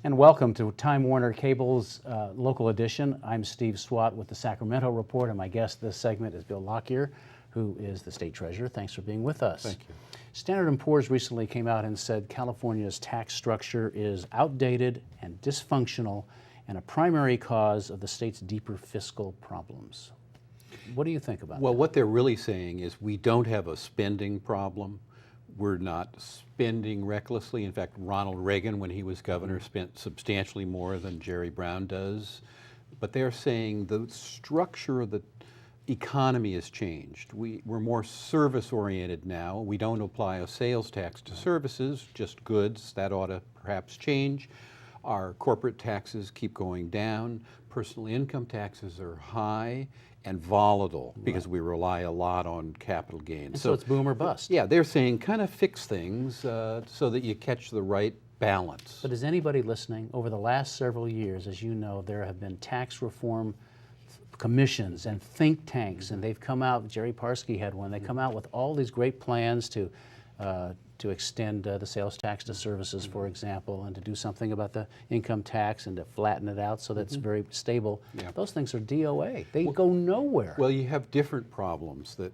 And welcome to Time Warner Cable's local edition. I'm Steve Swat with the Sacramento Report, and my guest this segment is Bill Lockyer, who is the state treasurer. Thanks for being with us. Thank you. Standard & Poor's recently came out and said California's tax structure is outdated and dysfunctional and a primary cause of the state's deeper fiscal problems. What do you think about that? Well, what they're really saying is we don't have a spending problem. We're not spending recklessly. In fact, Ronald Reagan, when he was governor, spent substantially more than Jerry Brown does. But they're saying the structure of the economy has changed. We're more service-oriented now. We don't apply a sales tax to services, just goods. That ought to perhaps change. Our corporate taxes keep going down. Personal income taxes are high and volatile because we rely a lot on capital gains. And so it's boom or bust. Yeah, they're saying kind of fix things so that you catch the right balance. But is anybody listening? Over the last several years, as you know, there have been tax reform commissions and think tanks, and they've come out. Jerry Parsky had one. They come out with all these great plans to extend the sales tax to services, for example, and to do something about the income tax and to flatten it out so that it's very stable. Yeah. Those things are DOA. They go nowhere. Well, you have different problems that,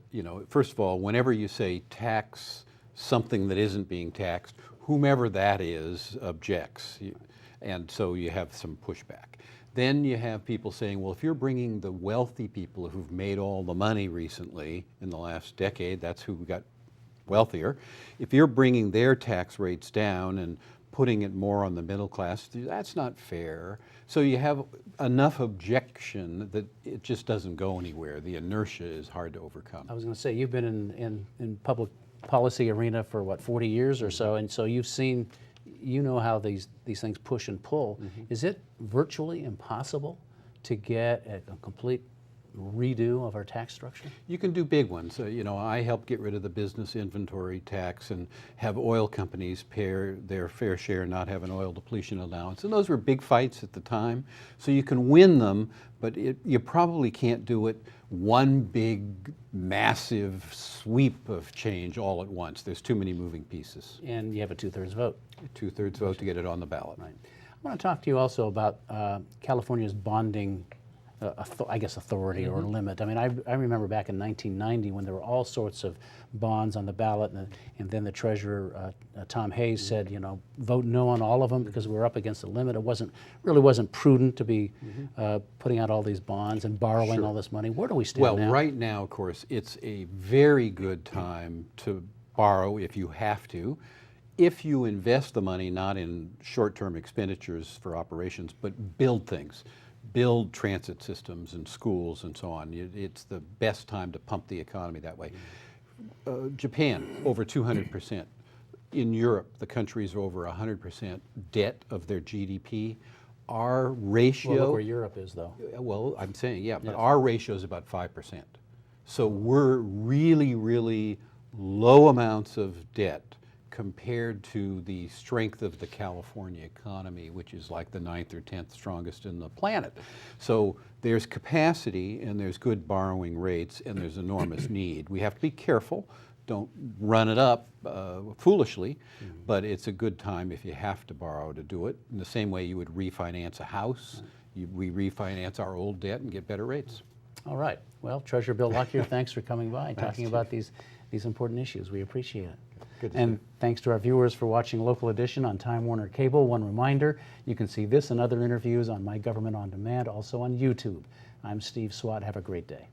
first of all, whenever you say tax something that isn't being taxed, whomever that is objects. And so you have some pushback. Then you have people saying, well, if you're bringing the wealthy people who've made all the money recently in the last decade, that's who got wealthier. If you're bringing their tax rates down and putting it more on the middle class, that's not fair. So you have enough objection that it just doesn't go anywhere. The inertia is hard to overcome. I was going to say, you've been in public policy arena for what, 40 years or so, and so you've seen, you know how these things push and pull. Is it virtually impossible to get a complete redo of our tax structure? You can do big ones. I helped get rid of the business inventory tax and have oil companies pay their fair share and not have an oil depletion allowance. And those were big fights at the time. So you can win them, but you probably can't do it one big, massive sweep of change all at once. There's too many moving pieces. And you have a 2/3 vote. A 2/3 vote to get it on the ballot. Right. I want to talk to you also about California's bonding authority or limit. I mean, I remember back in 1990 when there were all sorts of bonds on the ballot, and then the treasurer, Tom Hayes, said, vote no on all of them because we were up against the limit. It really wasn't prudent to be putting out all these bonds and borrowing all this money. Where do we stand now? Well, right now, of course, it's a very good time to borrow if you have to. If you invest the money not in short-term expenditures for operations, but build things. Build transit systems and schools and so on. It's the best time to pump the economy that way. Japan, over 200%. In Europe, the countries are over 100% debt of their GDP. Our ratio... Well, look where Europe is, though. Well, I'm saying, yeah, but our ratio is about 5%. So we're really, really low amounts of debt compared to the strength of the California economy, which is like the 9th or 10th strongest in the planet. So there's capacity and there's good borrowing rates and there's enormous need. We have to be careful. Don't run it up foolishly, but it's a good time if you have to borrow to do it. In the same way you would refinance a house, we refinance our old debt and get better rates. All right. Well, Treasurer Bill Lockyer, thanks for coming by and talking about these important issues. We appreciate it. And thanks to our viewers for watching Local Edition on Time Warner Cable. One reminder, you can see this and other interviews on My Government On Demand, also on YouTube. I'm Steve Swat. Have a great day.